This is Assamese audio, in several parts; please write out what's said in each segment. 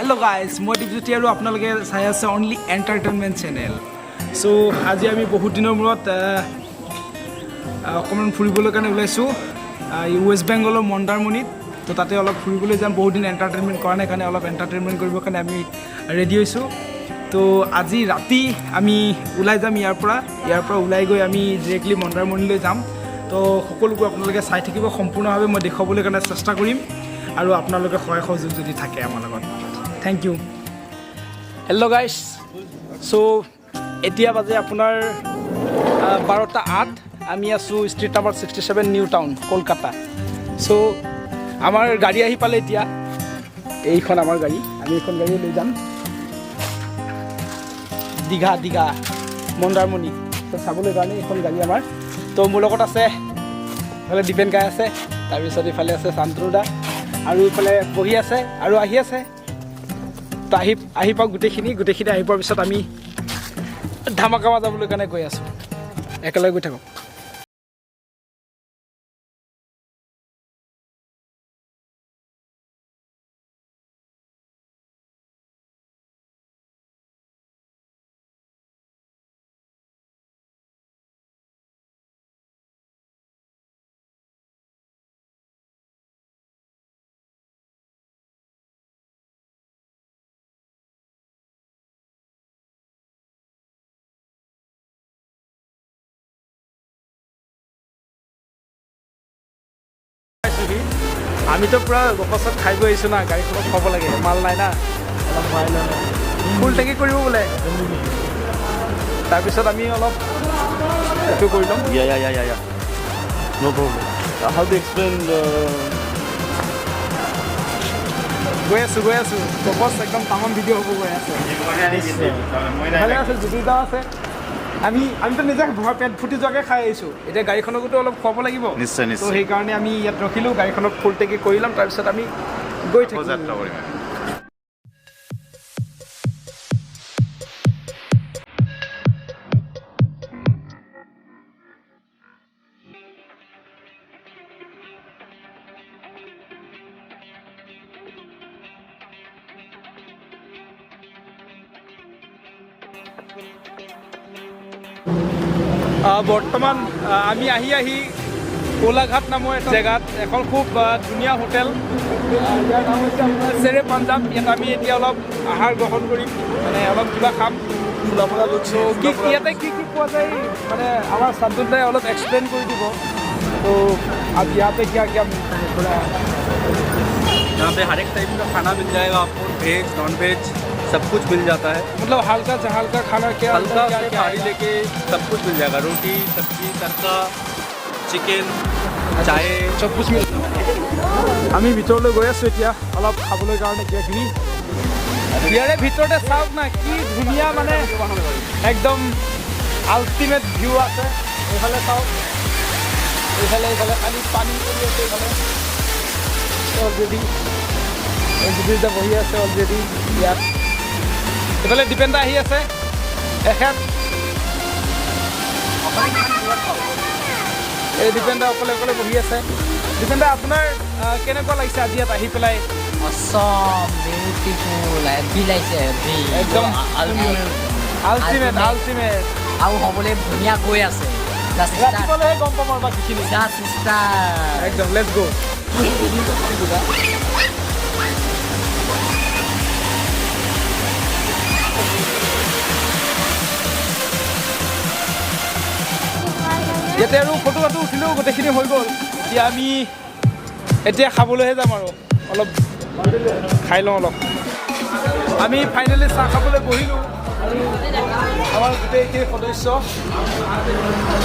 Hello guys, মই দীপজ্যোতি আৰু আপোনালোকে চাই আছে অনলি এণ্টাৰটেইনমেণ্ট চেনেল। সো আজি আমি বহুত দিনৰ মূৰত অকণমান ফুৰিবলৈ কাৰণে ওলাইছোঁ ৱেষ্ট বেংগলৰ মন্দাৰমণিত। তো তাতে অলপ ফুৰিবলৈ যাম, বহুত দিন এণ্টাৰটেইনমেণ্ট কৰা নাই কাৰণে অলপ এণ্টাৰটেইনমেণ্ট কৰিবৰ কাৰণে আমি ৰেডি হৈছোঁ। তো আজি ৰাতি আমি ওলাই যাম ইয়াৰ পৰা ওলাই গৈ আমি ডিৰেক্টলি মন্দাৰমণিলৈ যাম। তো সকলোবোৰ আপোনালোকে চাই থাকিব, সম্পূৰ্ণভাৱে মই দেখুৱাবলৈ কাৰণে চেষ্টা কৰিম আৰু আপোনালোকে সহায় সহযোগ যদি থাকে আমাৰ লগত। Thank you. Hello' guys, so' এতিয়া বাজে আপোনাৰ 12:08। আমি আছোঁ street number 67 New Town Kolkata. So' আমাৰ গাড়ী আহি পালে এতিয়া, এইখন আমাৰ গাড়ী, আমি এইখন গাড়ী লৈ যাম দীঘা মন্দাৰমণি চাবলৈ কাৰণে এইখন গাড়ী আমাৰ। তো মোৰ লগত আছে এইফালে দীপেন গাই আছে, তাৰপিছত ইফালে আছে শান্তনু দা আৰু ইফালে বহি আছে আৰু আহি আছে। তো আহি পাওক গোটেইখিনি আহি পোৱাৰ পিছত আমি ধামাকামা যাবলৈ কাৰণে গৈ আছোঁ, একেলগে গৈ থাকক। আমিতো পূৰা গপচত খাই গৈ আহিছোঁ না, গাড়ীখনত খাব লাগে, মাল নাই না, অলপ ভৰাই লওঁ ফুল টেংকি কৰিব বোলে। তাৰপিছত আমি অলপ এইটো কৰি ল'ম। No problem. How to explain গৈ আছোঁ গপচ একদম তামাম ভিডিঅ' হ'ব গৈ আছে। ভালে আছে, জুতিদাও আছে। আমিতো নিজে পেট ফুটি যোৱাকৈ খাই আহিছোঁ, এতিয়া গাড়ীখনকতো অলপ খুৱাব লাগিব। নিশ্চয় তো সেইকাৰণে আমি ইয়াত ৰখিলোঁ, গাড়ীখনক ফুল টেংকি কৰি ল'ম, তাৰপিছত আমি গৈ থাকিম। বৰ্তমান আমি আহি কোলাঘাট নামৰ এটা জেগাত এখন খুব ধুনীয়া হোটেল, ইয়াৰ নাম হৈছে আপোনাৰ শ্বেৰে পাঞ্জাৱ। ইয়াত আমি এতিয়া অলপ আহাৰ গ্ৰহণ কৰিম, মানে অলপ কিবা খাম। ইয়াতে কি পোৱা যায় মানে আমাৰ শান্তনুদাই অলপ এক্সপ্লেইন কৰি দিব। তো अब यहाँ पे क्या थोड़ा यहाँ पे हर एक टाइप का खाना मिल जाएगा आपको, वेज नॉन वेज सब कुछ मिल जाता है। मतलब हल्का खाना क्या हल्का थाली लेके सब कुछ मिल जाएगा, रोटी सब्जी तड़का चिकेन चाय सब कुछ मिल। আমি ভিতৰলৈ গৈ আছোঁ এতিয়া অলপ খাবলৈ কাৰণে কিবাকিবি। ইয়াৰে ভিতৰতে চাওক না, কি ধুনীয়া মানে একদম আল্টিমেট ভিউ আছে। এইফালে চাওক, এইফালে খালি পানী পৰি আছে। এইফালে অলৰেডি জুবিৰদা বহি আছে অলৰেডি ইয়াত। এইফালে দীপেনদা আহি আছে, এখেত এই দীপেনদা অকলে বহি আছে। দীপেনদা, আপোনাৰ কেনেকুৱা লাগিছে আজি ইয়াত আহি পেলাই? Awesome, beautiful, একদম আল্টিমেট আৰু হ'বলৈ ধুনীয়া গৈ আছে। ৰাতিপুৱালৈহে গম পাম আৰু বাকীখিনি। একদম লেটছ গো। ইয়াতে আৰু ফটো উঠিলেও গোটেইখিনি হৈ গ'ল। এতিয়া আমি খাবলৈহে যাম আৰু অলপ খাই লওঁ অলপ। আমি ফাইনেলি চাহ খাবলৈ বহিলোঁ আৰু আমাৰ গোটেইখিনি সদস্য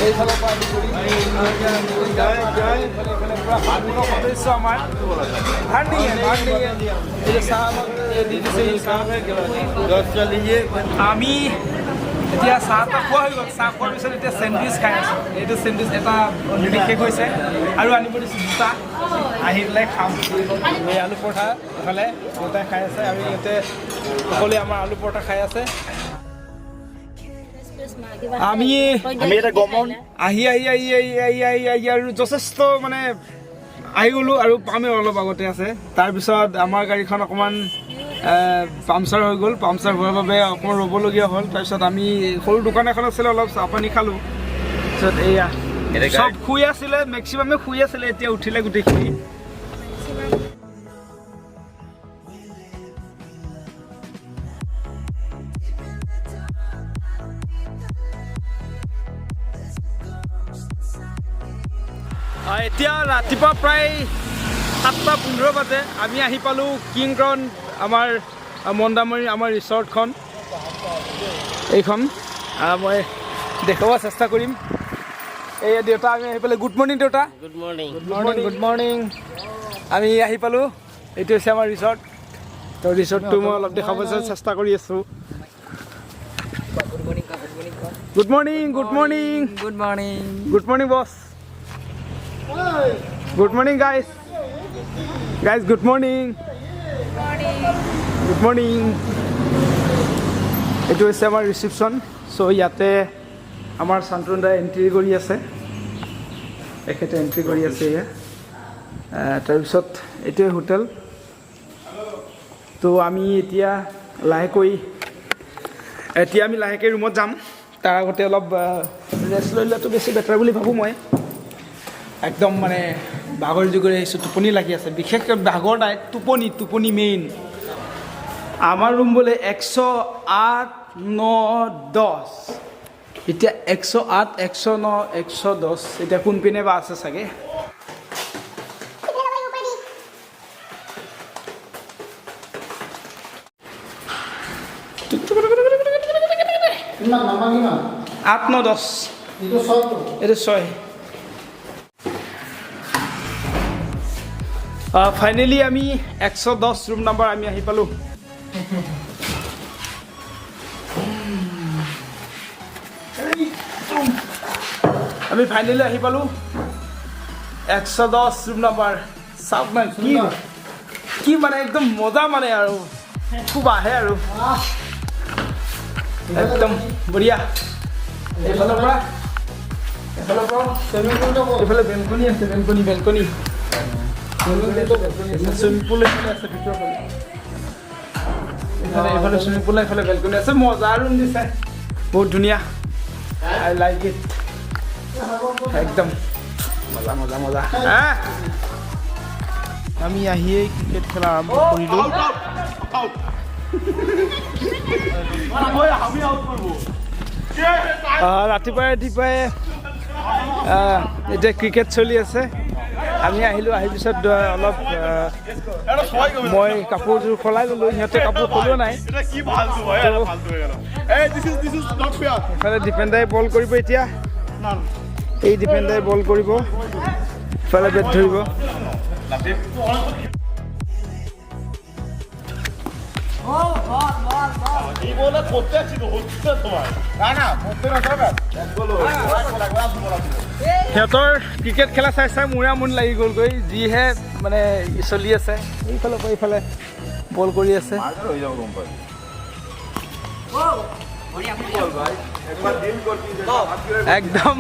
এইফালৰ পৰা আদি কৰি পূৰা 5 সদস্য আমাৰ আমি এতিয়া চাহ খোৱা হৈ গ'ল। চাহ খোৱাৰ পিছত এতিয়া চেণ্ডউইচ খাই আছোঁ। এইটো চেণ্ডউইচ এটা অলৰেডি শেষ হৈছে আৰু আনিব দিছোঁ দুটা, আহি পেলাই খাম। এই আলু পৰঠা এইফালে দেউতাই খাই আছে, আৰু ইয়াতে সকলোৱে আমাৰ আলু পৰঠা খাই আছে। আমি এটা গমন আহি আৰু যথেষ্ট মানে আহি গ'লোঁ আৰু পামেই অলপ আগতে আছে। তাৰপিছত আমাৰ গাড়ীখন অকণমান পামচাৰ হৈ গ'ল পামচাৰ হোৱাৰ বাবে অকণমান ৰ'বলগীয়া হ'ল তাৰপিছত আমি সৰু দোকান এখন আছিলে অলপ চাহ পানী খালোঁ তাৰপিছত এয়া চব শুই আছিলে মেক্সিমামে শুই আছিলে এতিয়া উঠিলে গোটেইখিনি এতিয়া ৰাতিপুৱা প্ৰায় 7:15 বাজে আমি আহি পালোঁ কিং ক্ৰাউন আমাৰ মন্দামণি আমাৰ ৰিচৰ্টখন এইখন মই দেখাব চেষ্টা কৰিম এই দেউতা আমি আহি পালোঁ গুড মৰ্ণিং দেউতা গুড মৰ্ণিং গুড মৰ্ণিং আমি আহি পালোঁ এইটো হৈছে আমাৰ ৰিচৰ্ট তো ৰিচৰ্টটো মই অলপ দেখাব চেষ্টা কৰি আছোঁ good morning good morning good morning boss good morning guys good morning good morning এইটো হৈছে আমাৰ ৰিচিপশ্যন চ' ইয়াতে আমাৰ শান্তনুদাই এণ্ট্ৰি কৰি আছে এখেতে এণ্ট্ৰি কৰি আছে এয়া তাৰপিছত এইটোৱে হোটেল তো আমি এতিয়া লাহেকৈ ৰুমত যাম তাৰ আগতে অলপ ৰেষ্ট লৈ লোৱাটো বেছি বেটাৰ বুলি ভাবোঁ মই একদম মানে ভাগৰ জুগৰি আহিছোঁ টোপনি লাগি আছে বিশেষকৈ ভাগৰ নাই টোপনি মেইন আমাৰ ৰুম বোলে 108, 9, 10 এতিয়া 108, 109, 110 এতিয়া কোনপিনে বা আছে চাগে আঠ ন 10 এইটো 6 ফাইনেলি আমি 110 ৰুম নাম্বাৰ আমি আহি পালোঁ আমি ফাইনেলি আহি পালোঁ 110 ৰুম নাম্বাৰ চাওক না কি মানে একদম মজা মানে আৰু খুব আহে আৰু একদম বঢ়িয়া এইফালৰ পৰা এইফালে বেলকনি আছে বেলকনি চুইমিং পুল আছে ভিতৰৰ ফালে এইফালে চুইমিং পুল এইফালে বেলকনি আছে মজা ৰুম দিছে বহুত ধুনীয়া আই লাইক ইট একদম মজা আমি আহিয়েই ক্ৰিকেট খেলা আৰম্ভ কৰিলোঁ ৰাতিপুৱাই এতিয়া ক্ৰিকেট চলি আছে আমি আহিলোঁ আহি পিছত অলপ মই কাপোৰযোৰ সলাই ল'লোঁ সিহঁতে কাপোৰ সলোৱা নাই এফালে ডিফেণ্ডাৰে বল কৰিব এতিয়া এই ডিফেণ্ডাৰে বল কৰিব ইফালে বেট ধৰিব সিহঁতৰ ক্ৰিকেট খেলা চাই মোৰে আমনি লাগি গ'লগৈ যিহে মানে চলি আছে এইফালৰ পৰা এইফালে বল কৰি আছে একদম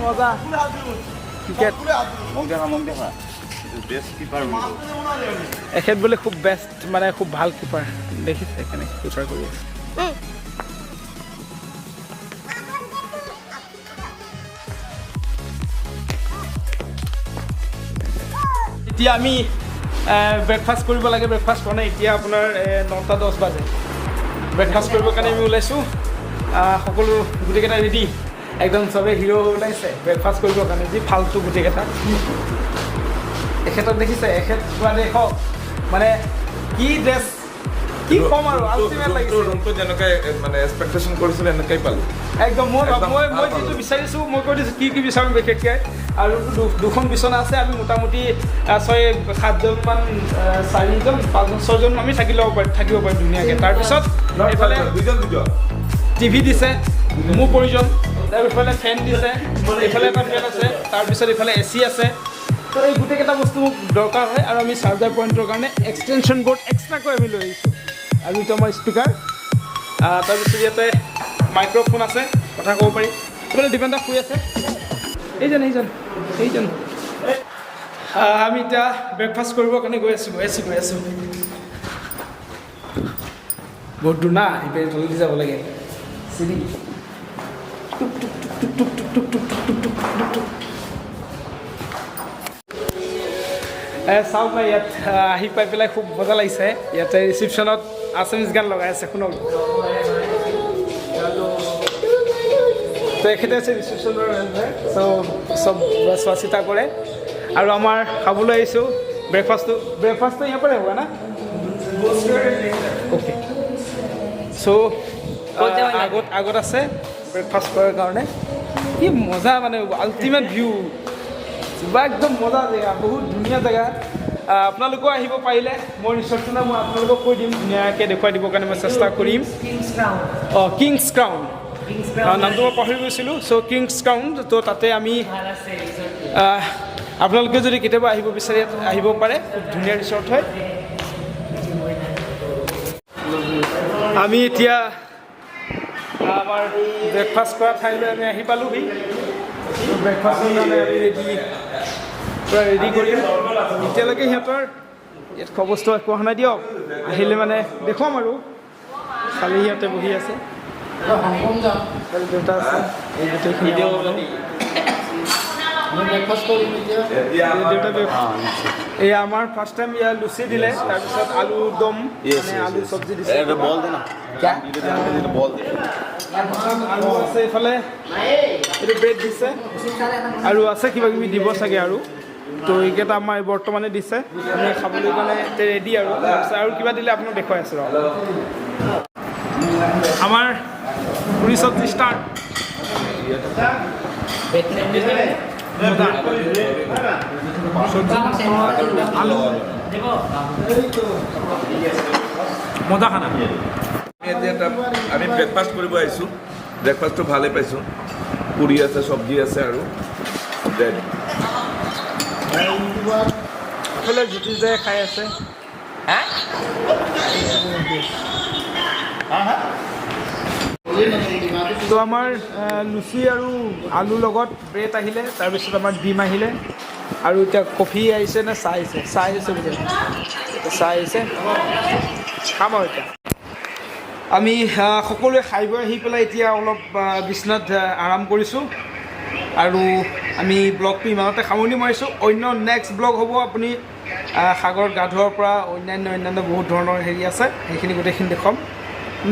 মজা ক্ৰিকেট এখেত বোলে খুব বেষ্ট মানে খুব ভাল কিপাৰ দেখিছে কেনেকৈ কিপাৰ কৰি আছে এতিয়া আমি ব্ৰেকফাষ্ট কৰিব লাগে ব্ৰেকফাষ্ট কৰা নাই এতিয়া আপোনাৰ 9:10 বাজে ব্ৰেকফাষ্ট কৰিবৰ কাৰণে আমি ওলাইছোঁ সকলো গোটেইকেইটা ৰেডি একদম চবেই হিৰ' ওলাইছে ব্ৰেকফাষ্ট কৰিবৰ কাৰণে যি ফাল্টু গোটেইকেইটা এখেতক দেখিছে এখেত পুৰা দেখক মানে কি ড্ৰেছ কি কম আৰু আল্টিমেট লাগিছে ৰুমটো যেনেকৈ মানে এক্সপেক্টেশ্যন কৰিছিলোঁ এনেকৈ পালোঁ একদম মই যিটো বিচাৰিছোঁ মই কৈ দিছোঁ কি বিচাৰোঁ বিশেষকৈ আৰু দুখন বিচনা আছে আমি মোটামুটি 6-7জনমান 4জন 5জন 6জন আমি থাকিব পাৰিম ধুনীয়াকৈ তাৰপিছত এইফালে টিভি দিছে মোৰ প্ৰয়োজন এইফালে ফেন দিছে এইফালে এটা ফেন আছে তাৰপিছত এইফালে AC আছে তো এই গোটেইকেইটা বস্তু মোক দৰকাৰ হয় আৰু আমি চাৰ্জাৰ পইণ্টৰ কাৰণে এক্সটেনশ্যন বৰ্ড এক্সট্ৰাকৈ আমি লৈ আহিছোঁ আৰু এইটো আমাৰ স্পীকাৰ তাৰপিছত ইয়াতে মাইক্ৰফোন আছে কথা ক'ব পাৰি এইফালে ডিপেণ্ডাৰ শুই আছে এইজন আমি এতিয়া ব্ৰেকফাষ্ট কৰিবৰ কাৰণে গৈ আছোঁ বহুত দূৰ না এইপিনে জলদি যাব লাগে চিৰি চাওক না ইয়াত আহি পাই পেলাই খুব মজা লাগিছে ইয়াতে ৰিচিপশ্যনত আছামিজ গান লগাই আছে শুনক তো এখেতে আছে ৰিচিপশ্যনৰ চব চোৱা চিতা কৰে আৰু আমাৰ খাবলৈ আহিছোঁ ব্ৰেকফাষ্টটো ইয়াৰ পৰাই হ'ব না অ'কে চ' আগত আছে ব্ৰেকফাষ্ট কৰাৰ কাৰণে কি মজা মানে আল্টিমেট ভিউ বা একদম মজা জেগা বহুত ধুনীয়া জেগা আপোনালোকেও আহিব পাৰিলে মোৰ ৰিচৰ্টটো না মই আপোনালোকক কৈ দিম ধুনীয়াকৈ দেখুৱাই দিবৰ কাৰণে মই চেষ্টা কৰিম অঁ কিংছ ক্ৰাউন নামটো মই পাহৰি গৈছিলোঁ চ' কিংছ ক্ৰাউন তো তাতে আমি আপোনালোকে যদি কেতিয়াবা আহিব বিচাৰে আহিব পাৰে খুব ধুনীয়া ৰিচৰ্ট হয় আমি এতিয়া আমাৰ ব্ৰেকফাষ্ট কৰা ঠাইলৈ আমি আহি পালোঁহি ব্ৰেকফাষ্টৰ কাৰণে আমি পূৰা ৰেডি কৰিম এতিয়ালৈকে সিহঁতৰ ইয়াত খোৱা বস্তু একো অহা নাই দিয়ক আহিলে মানে দেখুৱাম আৰু খালি সিহঁতে বহি আছে দেউতা আছে এই গোটেইখিনি এই আমাৰ ফাৰ্ষ্ট টাইম ইয়াৰ লুচি দিলে তাৰপিছত আলু দম মানে আলু চব্জি দিছে আৰু আছে এইফালে এইটো ব্ৰেড দিছে আৰু আছে কিবা কিবি দিব চাগে আৰু তো এইকেইটা আমাৰ বৰ্তমানে দিছে আমি খাবলৈ কাৰণে ৰেডি আৰু তাৰপিছত আৰু কিবা দিলে আপোনাক দেখুৱাই আছোঁ আমাৰ পুৰি চব্জি ষ্টাৰ্ট আলু মজা খানা আমি ব্ৰেকফাষ্ট কৰিব আহিছোঁ ব্ৰেকফাষ্টটো ভালেই পাইছোঁ পুৰি আছে চব্জি আছে আৰু ব্ৰেড এইফালে জ্যোতি যায় খাই আছে তো আমাৰ লুচি আৰু আলুৰ লগত ব্ৰেড আহিলে তাৰপিছত আমাৰ ডিম আহিলে আৰু এতিয়া কফি আহিছে নে চাহ আহিছে চাহ আহিছে বোলে চাহ আহিছে খাম আৰু এতিয়া আমি সকলোৱে খাই বৈ আহি পেলাই এতিয়া অলপ বিচনাত আৰাম কৰিছোঁ আৰু আমি ব্লগটো ইমানতে সামৰণি মাৰিছোঁ অন্য নেক্সট ব্লগ হ'ব আপুনি সাগৰত গা ধোৱাৰ পৰা অন্যান্য বহুত ধৰণৰ হেৰি আছে সেইখিনি গোটেইখিনি দেখুৱাম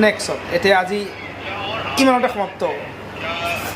নেক্সটত এতিয়া আজি ইমানতে সমাপ্ত